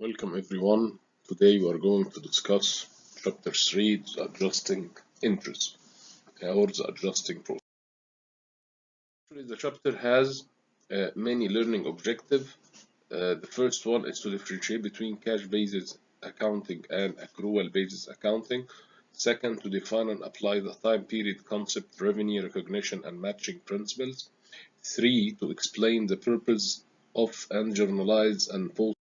Welcome everyone. Today we are going to discuss Chapter 3, the adjusting interest or the adjusting process. Actually, the chapter has many learning objectives. The first one is to differentiate between cash-based accounting and accrual-based accounting. Second, to define and apply the time period concept, revenue recognition, and matching principles. 3, to explain the purpose of and journalize and post.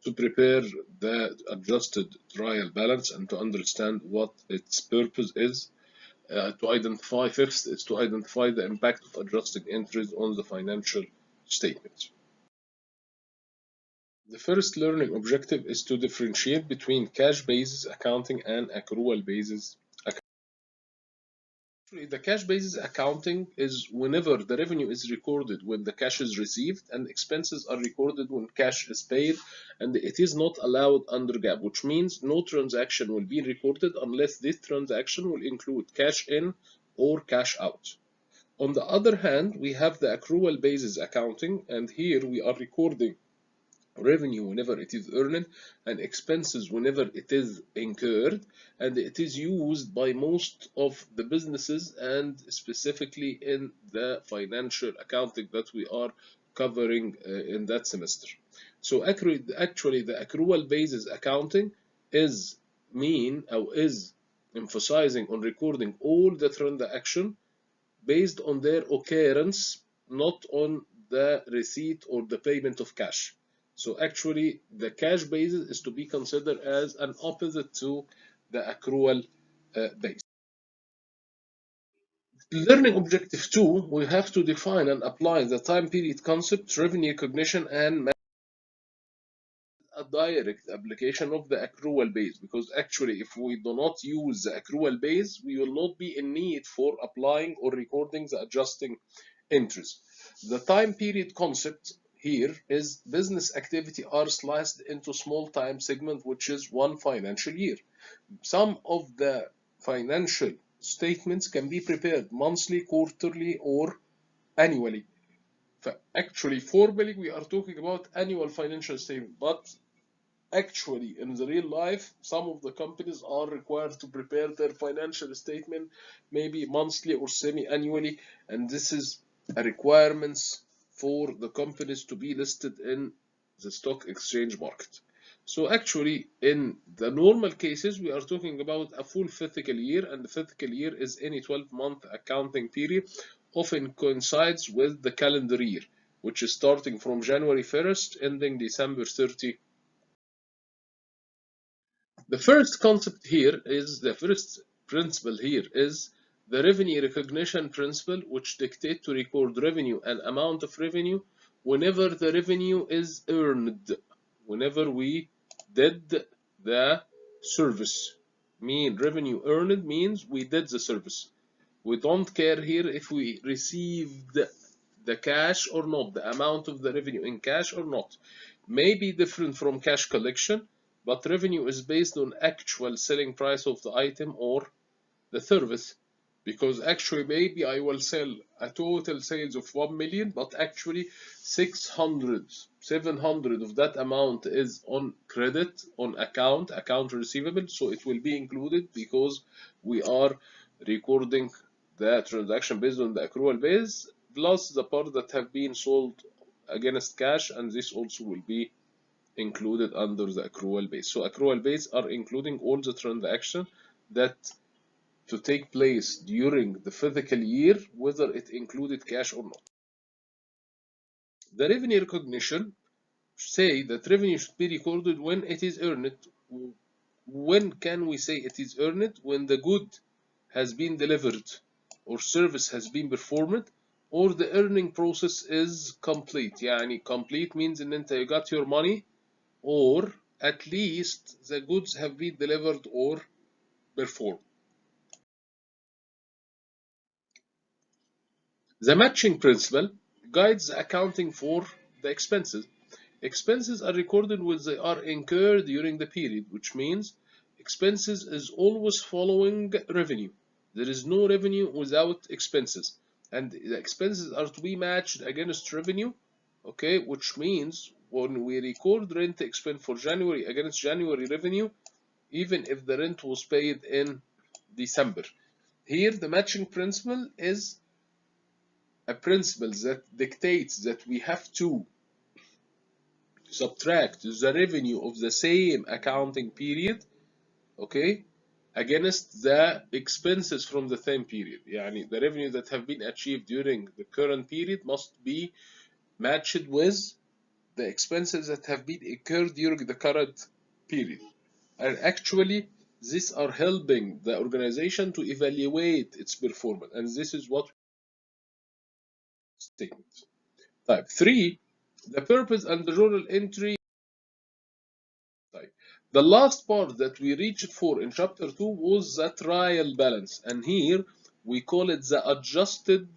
To prepare the adjusted trial balance and to understand what its purpose is. To identify, fifth is to identify the impact of adjusting interest on the financial statements. The first learning objective is to differentiate between cash-based accounting and accrual-based accounting. The cash-based accounting is whenever the revenue is recorded when the cash is received and expenses are recorded when cash is paid, and it is not allowed under GAAP, which means no transaction will be recorded unless this transaction will include cash in or cash out. On the other hand, we have the accrual-based accounting, and here we are recording revenue whenever it is earned and expenses whenever it is incurred, and it is used by most of the businesses and specifically in the financial accounting that we are covering in that semester. So actually the accrual basis accounting is emphasizing on recording all the transaction based on their occurrence, not on the receipt or the payment of cash. So actually the cash basis is to be considered as an opposite to the accrual base. Learning objective 2, we have to define and apply the time period concept, revenue recognition, and a direct application of the accrual base, because actually if we do not use the accrual base, we will not be in need for applying or recording the adjusting interest. The time period concept here is business activity are sliced into small time segment, which is one financial year. Some of the financial statements can be prepared monthly, quarterly, or annually. Actually, formally, we are talking about annual financial statement, but actually in the real life, some of the companies are required to prepare their financial statement maybe monthly or semi-annually, and this is a requirement for the companies to be listed in the stock exchange market. So actually in the normal cases we are talking about a full fiscal year, and the fiscal year is any 12-month accounting period, often coincides with the calendar year, which is starting from January 1st ending December 30. The first concept here is, the first principle here is the revenue recognition principle, which dictates to record revenue and amount of revenue whenever the revenue is earned. Whenever we did the service, revenue earned means we did the service. We don't care here if we received the cash or not, the amount of the revenue in cash or not. May be different from cash collection, but revenue is based on actual selling price of the item or the service, because actually maybe I will sell a total sales of 1 million, but actually 600, 700 of that amount is on credit, on account receivable, so it will be included because we are recording the transaction based on the accrual base, plus the part that have been sold against cash, and this also will be included under the accrual base. So accrual base are including all the transactions that to take place during the fiscal year, whether it included cash or not. The revenue recognition say that revenue should be recorded when it is earned. When can we say it is earned? When the good has been delivered or service has been performed, or the earning process is complete. يعني complete means ان انت you got your money, or at least the goods have been delivered or performed. The matching principle guides accounting for the expenses. Expenses are recorded when they are incurred during the period, which means expenses is always following revenue. There is no revenue without expenses, and the expenses are to be matched against revenue okay, which means when we record rent expense for January against January revenue, even if the rent was paid in December. Here the matching principle is a principle that dictates that we have to subtract the revenue of the same accounting period, okay, against the expenses from the same period. يعني the revenue that have been achieved during the current period must be matched with the expenses that have been incurred during the current period. And actually these are helping the organization to evaluate its performance, and this is what statement. Type 3, the purpose and the journal entry. Type. The last part that we reached for in chapter 2 was the trial balance, and here we call it the adjusted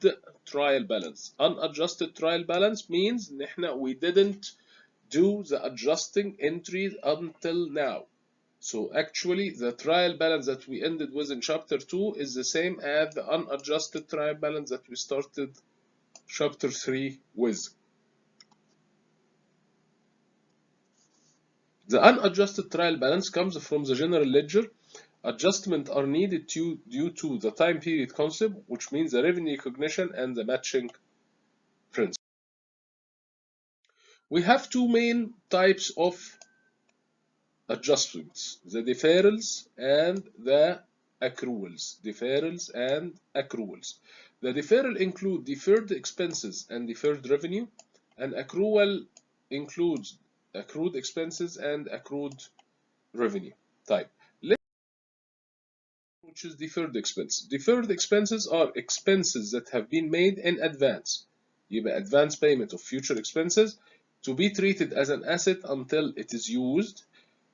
trial balance. Unadjusted trial balance means we didn't do the adjusting entries until now. So actually the trial balance that we ended with in chapter 2 is the same as the unadjusted trial balance that we started chapter 3 with. The unadjusted trial balance comes from the general ledger. Adjustments are needed due to the time period concept, which means the revenue recognition and the matching principle. We have two main types of adjustments, the deferrals and the accruals. Deferrals and accruals. The deferral include deferred expenses and deferred revenue, and accrual includes accrued expenses and accrued revenue. Type. Which is deferred expense. Deferred expenses are expenses that have been made in advance. يبقى advance payment of future expenses to be treated as an asset until it is used.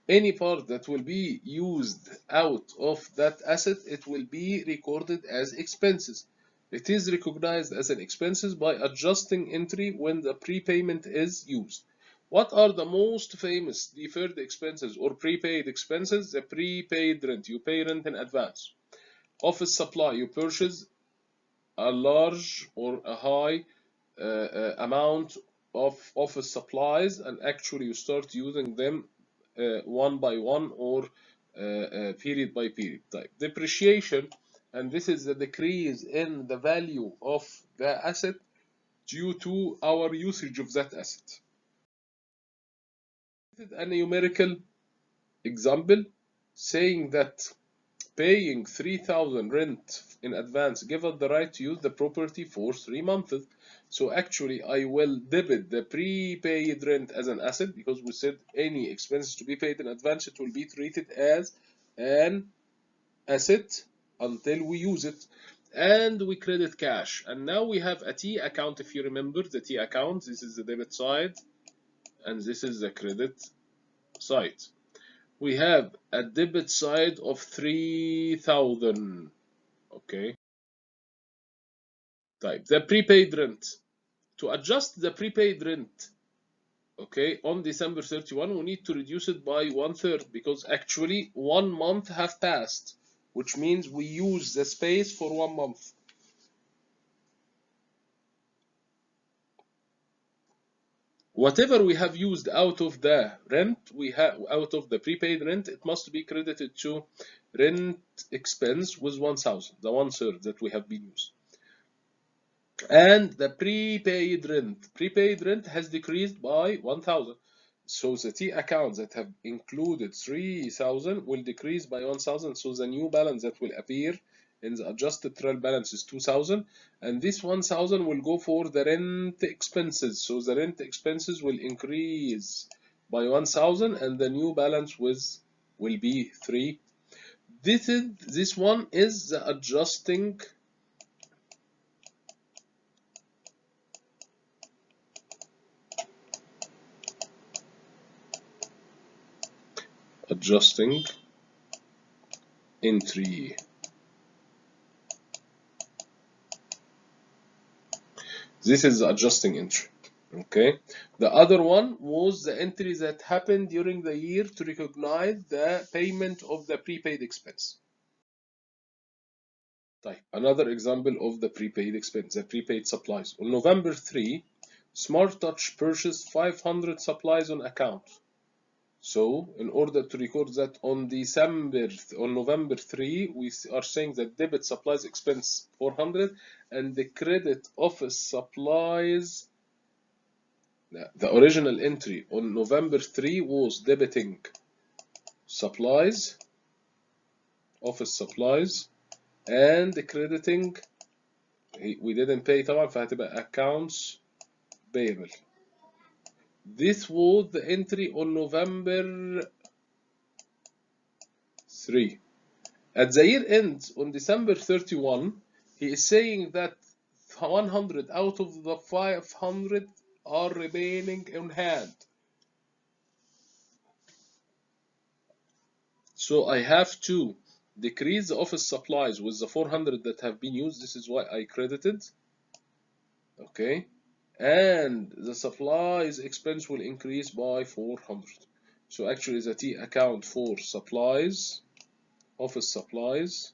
Any part that will be used out of that asset, it will be recorded as expenses. It is recognized as an expenses by adjusting entry when the prepayment is used. What are the most famous deferred expenses or prepaid expenses? The prepaid rent, you pay rent in advance. Office supply, you purchase a large or a high amount of office supplies and actually you start using them one by one or period by period. Type. Depreciation, and this is the decrease in the value of the asset due to our usage of that asset. A numerical example saying that paying 3,000 rent in advance give us the right to use the property for 3 months. So actually I will debit the prepaid rent as an asset because we said any expenses to be paid in advance, it will be treated as an asset until we use it. And we credit cash. And now we have a T account. If you remember the T account, this is the debit side and this is the credit side. We have a debit side of 3,000. Okay. Type. The prepaid rent. To adjust the prepaid rent, okay, on December 31, we need to reduce it by 1/3 because actually 1 month have passed, which means we use the space for 1 month. Whatever we have used out of the rent, out of the prepaid rent, it must be credited to rent expense with 1,000, the 1/3 that we have been used. And the prepaid rent has decreased by 1,000. So the T accounts that have included 3,000 will decrease by 1,000. So the new balance that will appear in the adjusted trial balance is 2,000, and this 1,000 will go for the rent expenses. So the rent expenses will increase by 1,000, and the new balance will be 3. This one is the adjusting entry. This is the adjusting entry. Okay. The other one was the entry that happened during the year to recognize the payment of the prepaid expense. Another example of the prepaid expense, the prepaid supplies. On November 3, Smart Touch purchased 500 supplies on account. So in order to record that on November 3, we are saying that debit supplies expense 400 and the credit office supplies, the original entry on November 3 was debiting supplies, office supplies, and crediting, we didn't pay طبعا فهتبقى accounts payable. This was the entry on November 3. At the year end, on December 31, he is saying that 100 out of the 500 are remaining on hand. So I have to decrease the office supplies with the 400 that have been used. This is why I credited. Okay. And the supplies expense will increase by 400. So actually the T account for supplies, office supplies,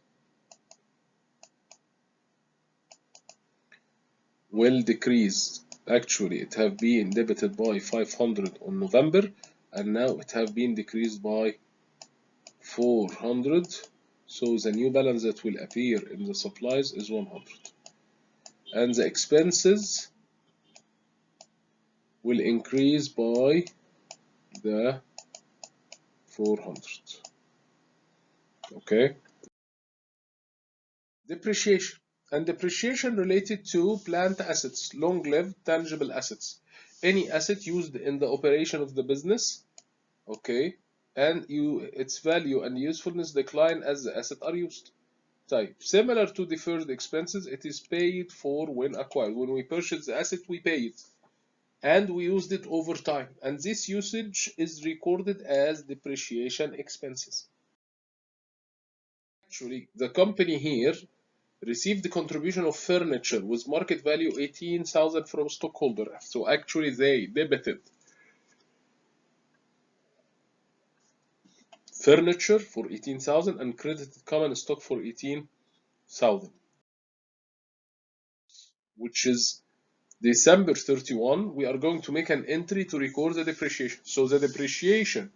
will decrease. Actually it have been debited by 500 on November and now it have been decreased by 400. So the new balance that will appear in the supplies is 100 and the expenses will increase by the 400. Okay. Depreciation. And depreciation related to plant assets, long-lived tangible assets. Any asset used in the operation of the business, okay, and its value and usefulness decline as the asset are used. Type. Similar to deferred expenses, it is paid for when acquired. When we purchase the asset, we pay it. And we used it over time. And this usage is recorded as depreciation expenses. Actually, the company here received the contribution of furniture with market value 18,000 from stockholder. So actually they debited furniture for 18,000 and credited common stock for 18,000, which is December 31. We are going to make an entry to record the depreciation. So the depreciation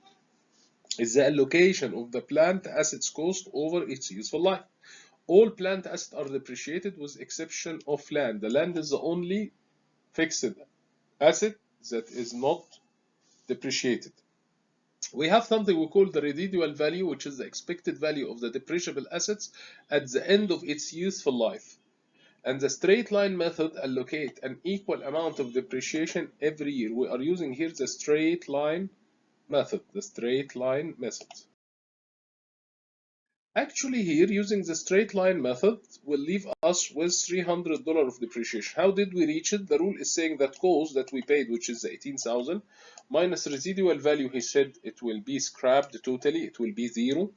is the allocation of the plant assets cost over its useful life. All plant assets are depreciated with exception of land. The land is the only fixed asset that is not depreciated. We have something we call the residual value, which is the expected value of the depreciable assets at the end of its useful life. And the straight line method allocate an equal amount of depreciation every year. We are using here the straight line method, Actually here, using the straight line method will leave us with $300 of depreciation. How did we reach it? The rule is saying that cost that we paid, which is 18,000, minus residual value, he said it will be scrapped totally, it will be 0.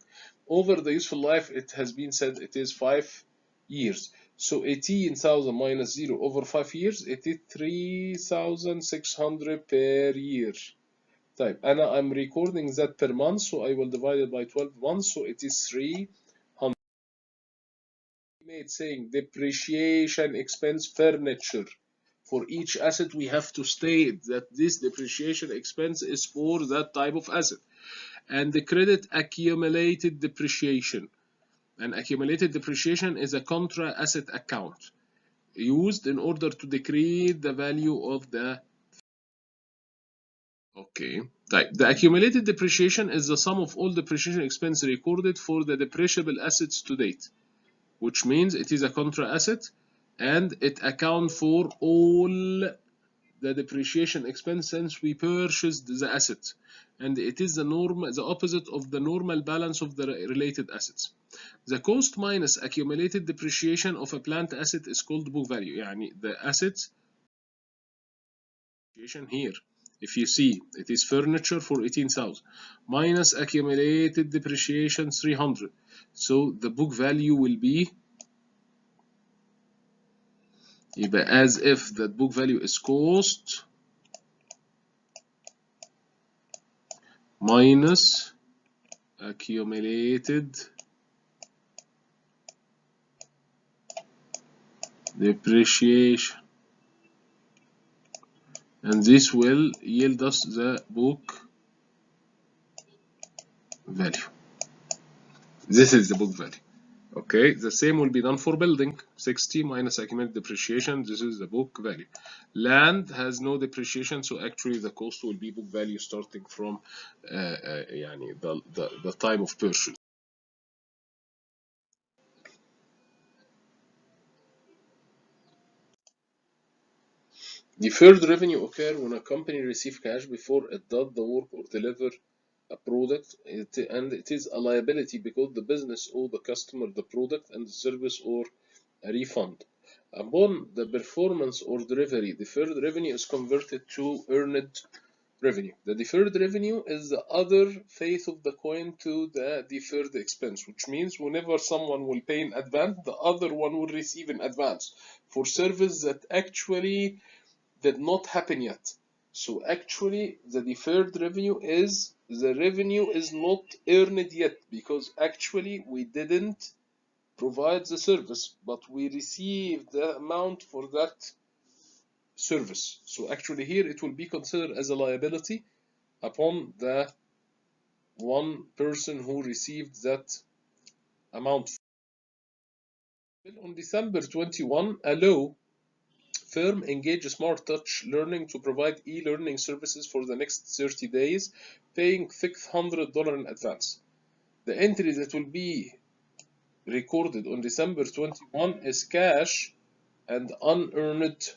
Over the useful life, it has been said it is 5 years. So 18,000 minus 0 over 5 years, it is 3,600 per year. طيب I'm recording that per month, so I will divide it by 12 months, so it is 300. Saying depreciation expense furniture. For each asset, we have to state that this depreciation expense is for that type of asset. And the credit accumulated depreciation. And accumulated depreciation is a contra asset account used in order to decrease the value of the. Okay. The accumulated depreciation is the sum of all depreciation expense recorded for the depreciable assets to date, which means it is a contra asset and it accounts for all the depreciation expense since we purchased the asset, and it is the opposite of the normal balance of the related assets. The cost minus accumulated depreciation of a plant asset is called book value. يعني the assets here, if you see, it is furniture for 18,000 minus accumulated depreciation 300. So the book value will be as if that book value is cost minus accumulated depreciation. and this will yield us the book value. This is the book value. Okay, the same will be done for building. 60 minus accumulated depreciation, this is the book value. Land has no depreciation, so actually the cost will be book value starting from the time of purchase. Deferred revenue occur when a company receives cash before it does the work or deliver a product, and it is a liability because the business owes the customer the product and the service or a refund. Upon the performance or delivery, deferred revenue is converted to earned revenue. The deferred revenue is the other face of the coin to the deferred expense, which means whenever someone will pay in advance, the other one will receive in advance for service that actually did not happen yet. So actually the deferred revenue is the revenue is not earned yet because actually we didn't provide the service, but we received the amount for that service. So actually here it will be considered as a liability upon the one person who received that amount. On December 21, a law firm engaged Smart Touch Learning to provide e-learning services for the next 30 days, paying $600 in advance. The entry that will be recorded on December 21 is cash and unearned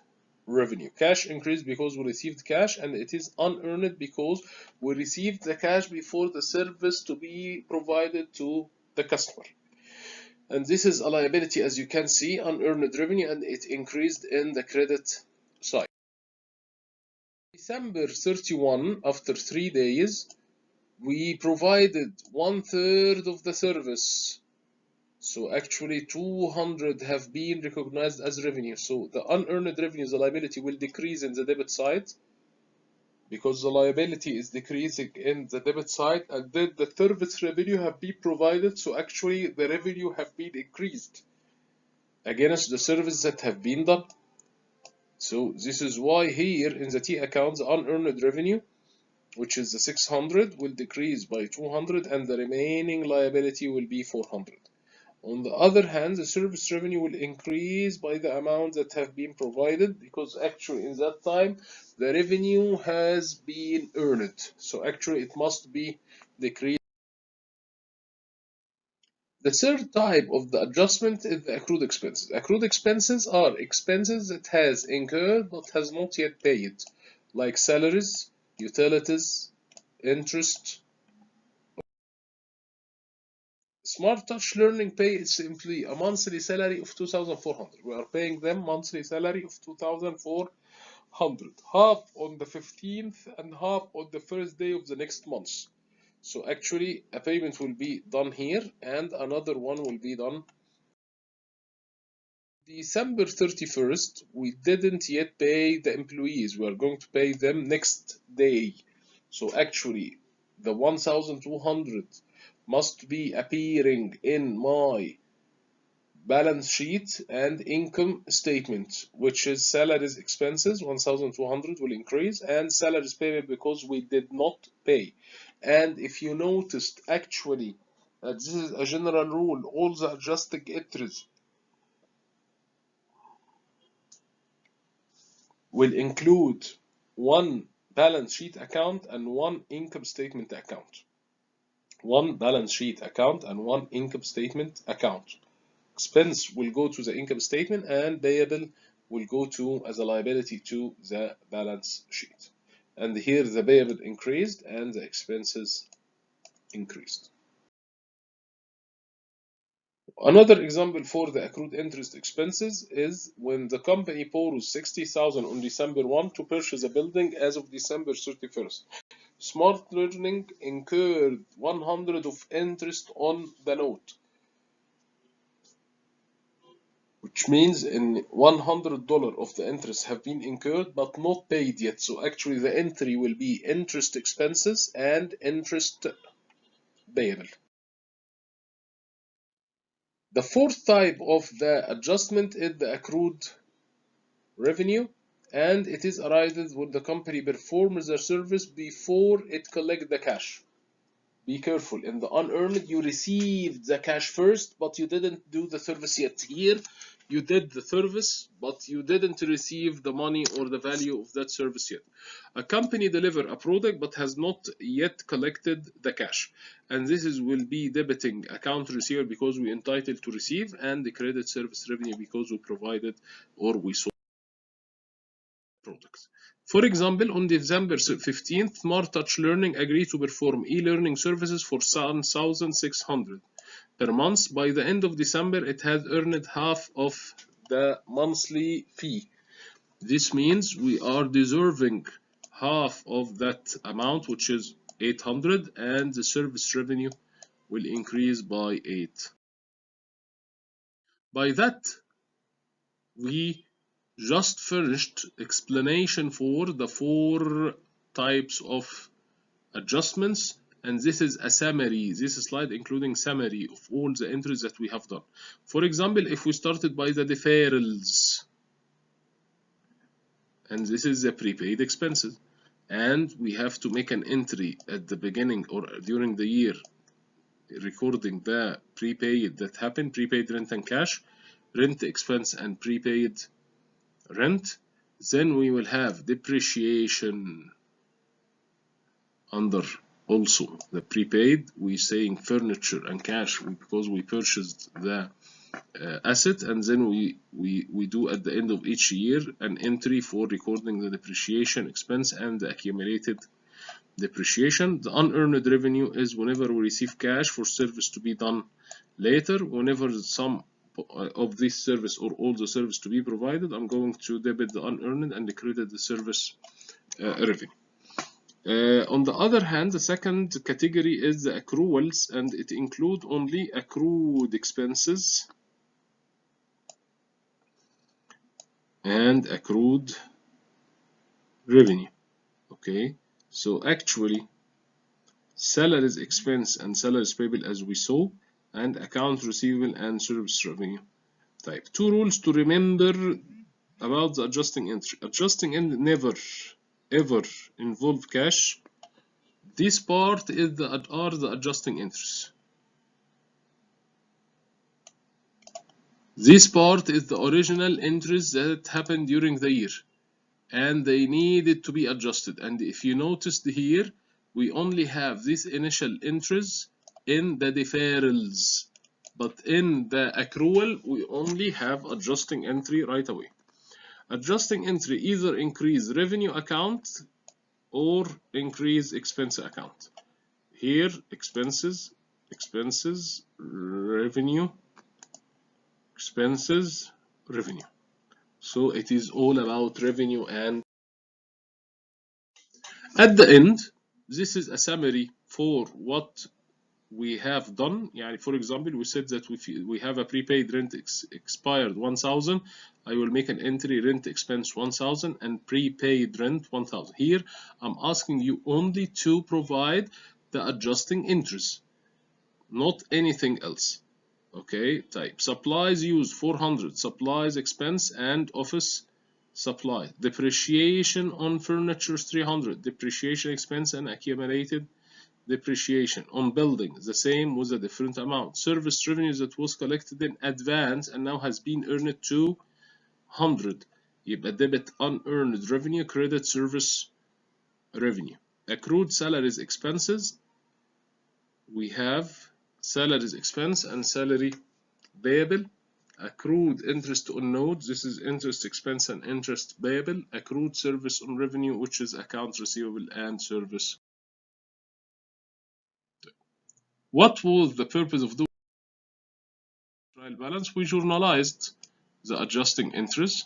revenue. Cash increased because we received cash, and it is unearned because we received the cash before the service to be provided to the customer. And this is a liability, as you can see, unearned revenue, and it increased in the credit side. December 31, after 3 days, we provided 1/3 of the service. So actually 200 have been recognized as revenue. So the unearned revenue, the liability, will decrease in the debit side because the liability is decreasing in the debit side, and then the service revenue have been provided. So actually the revenue have been increased against the service that have been done. So this is why here in the T account, the unearned revenue, which is the 600, will decrease by 200, and the remaining liability will be 400. On the other hand, the service revenue will increase by the amount that have been provided because actually in that time the revenue has been earned. So actually it must be decreased. The third type of the adjustment is the accrued expenses. Accrued expenses are expenses that has incurred but has not yet paid, like salaries, utilities, interest. Smart Touch Learning pay is simply a monthly salary of 2,400. We are paying them monthly salary of 2,400, half on the 15th and half on the first day of the next month. So actually a payment will be done here and another one will be done December 31st. We didn't yet pay the employees. We are going to pay them next day. So actually the 1,200 must be appearing in my balance sheet and income statement, which is salaries expenses 1,200 will increase, and salaries payable because we did not pay. And if you noticed, actually this is a general rule, all the adjusting entries will include one balance sheet account and one income statement account. One balance sheet account and one income statement account. Expense will go to the income statement and payable will go to as a liability to the balance sheet. And here the payable increased and the expenses increased. Another example for the accrued interest expenses is when the company borrows 60,000 on December 1 to purchase a building as of December 31st. Smart Learning incurred 100 of interest on the note, which means in $100 of the interest have been incurred but not paid yet. So actually the entry will be interest expenses and interest payable. The fourth type of the adjustment is the accrued revenue. and it is arrived when the company performs the service before it collects the cash. Be careful, in the unearned you received the cash first, but you didn't do the service yet. Here you did the service, but you didn't receive the money or the value of that service yet. A company deliver a product but has not yet collected the cash, and this will be debiting account receivable because we entitled to receive, and the credit service revenue because we provided or we sold products. For example, on December 15th, Smart Touch Learning agreed to perform e-learning services for 1,600 per month. By the end of December, it had earned half of the monthly fee. This means we are deserving half of that amount, which is 800, and the service revenue will increase by 8. By that, we just finished explanation for the 4 types of adjustments, and this is a summary. This slide including summary of all the entries that we have done. For example, if we started by the deferrals, and this is the prepaid expenses, and we have to make an entry at the beginning or during the year recording the prepaid that happened, prepaid rent and cash, rent expense and prepaid rent. Then we will have depreciation under also the prepaid. We saying furniture and cash because we purchased the asset, and then we do at the end of each year an entry for recording the depreciation expense and the accumulated depreciation. The unearned revenue is whenever we receive cash for service to be done later. Whenever some of this service or all the service to be provided, I'm going to debit the unearned and credit the service revenue. On the other hand, the second category is the accruals, and it includes only accrued expenses and accrued revenue. Okay, so actually salaries expense and salaries payable as we saw, and accounts receivable and service revenue. Type 2 rules to remember about the adjusting entry. Adjusting entry never ever involve cash. This part is are the adjusting entries. This part is the original entries that happened during the year, and they needed to be adjusted. And if you noticed here, we only have these initial entries in the deferrals, but in the accrual we only have adjusting entry right away. Adjusting entry either increase revenue account or increase expense account. Here expenses, revenue, expenses, revenue. So it is all about revenue. And at the end, this is a summary for what we have done. For example, we said that we have a prepaid rent expired 1,000. I will make an entry rent expense 1,000 and prepaid rent 1,000. Here I'm asking you only to provide the adjusting entries, not anything else. Okay, type supplies used 400, supplies expense and office supply. Depreciation on furniture 300, depreciation expense and accumulated depreciation. On building, the same with a different amount. Service revenue that was collected in advance and now has been earned 200. يبقى debit unearned revenue, credit service revenue. Accrued salaries expenses, we have salaries expense and salary payable. Accrued interest on notes, this is interest expense and interest payable. Accrued service on revenue, which is accounts receivable and service. What was the purpose of doing trial balance? We journalized the adjusting entries.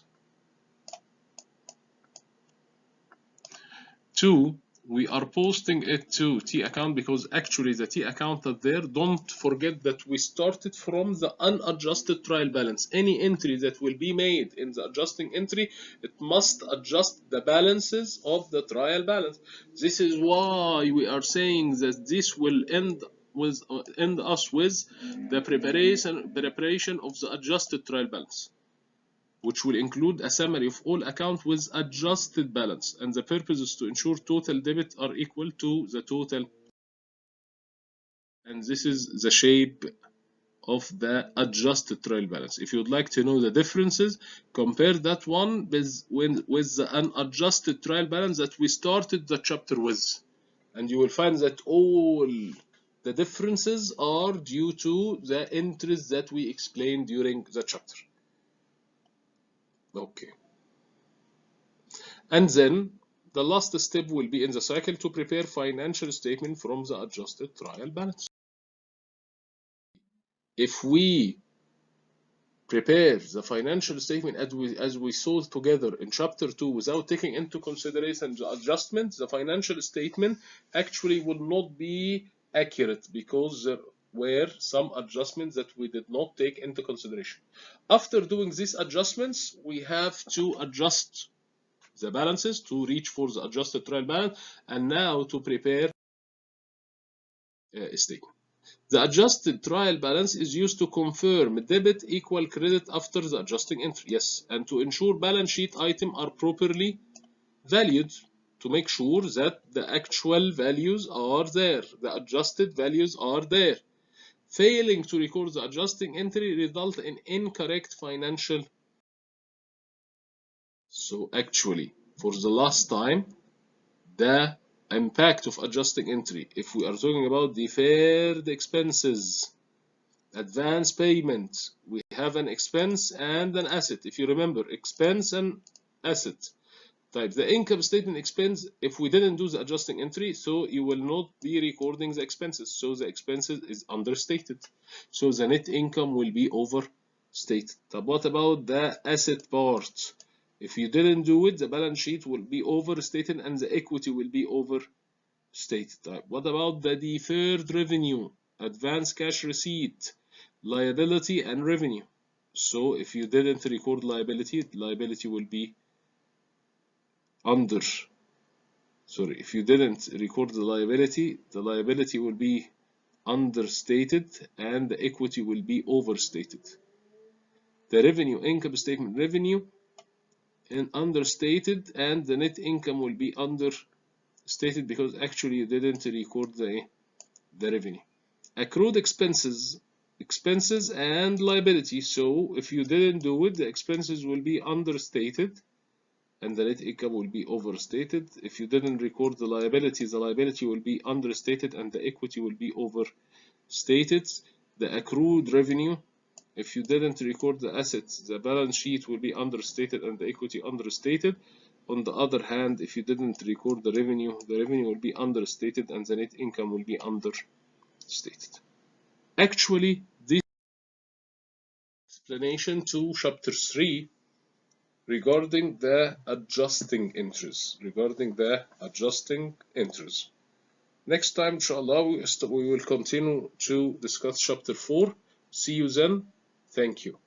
2, we are posting it to T account because actually the T account is there. Don't forget that we started from the unadjusted trial balance. Any entry that will be made in the adjusting entry, it must adjust the balances of the trial balance. This is why we are saying that this will end us with the preparation of the adjusted trial balance. which will include a summary of all accounts with adjusted balance, and the purpose is to ensure total debit are equal to the total. And this is the shape of the adjusted trial balance. If you would like to know the differences, compare that one with the unadjusted trial balance that we started the chapter with, and you will find that all the differences are due to the entries that we explained during the chapter. Okay. And then the last step will be in the cycle to prepare financial statement from the adjusted trial balance. If we prepare the financial statement as we saw together in chapter 2 without taking into consideration the adjustments, the financial statement actually will not be accurate because there were some adjustments that we did not take into consideration. After doing these adjustments, we have to adjust the balances to reach for the adjusted trial balance, and now to prepare a statement. The adjusted trial balance is used to confirm debit equal credit after the adjusting entry. Yes, and to ensure balance sheet items are properly valued, to make sure that the actual values are there, the adjusted values are there. Failing to record the adjusting entry result in incorrect financial. So actually, for the last time, the impact of adjusting entry, if we are talking about deferred expenses, advance payment, we have an expense and an asset. If you remember, expense and asset. Type the income statement expense, if we didn't do the adjusting entry, so you will not be recording the expenses, so the expenses is understated, so the net income will be overstated. But what about the asset part? If you didn't do it, the balance sheet will be overstated and the equity will be overstated. Type. What about the deferred revenue, advance cash receipt, liability and revenue? So if you didn't record liability, liability will be if you didn't record the liability will be understated and the equity will be overstated. The revenue, income statement revenue, and understated, and the net income will be understated because actually you didn't record the revenue. Accrued expenses and liability. So if you didn't do it, the expenses will be understated and the net income will be overstated. If you didn't record the liability will be understated and the equity will be overstated. The accrued revenue, if you didn't record the assets, the balance sheet will be understated and the equity understated. On the other hand, if you didn't record the revenue will be understated and the net income will be understated. Actually, this explanation to chapter 3 regarding the adjusting entries. Next time, inshallah, we will continue to discuss chapter 4. See you then. Thank you.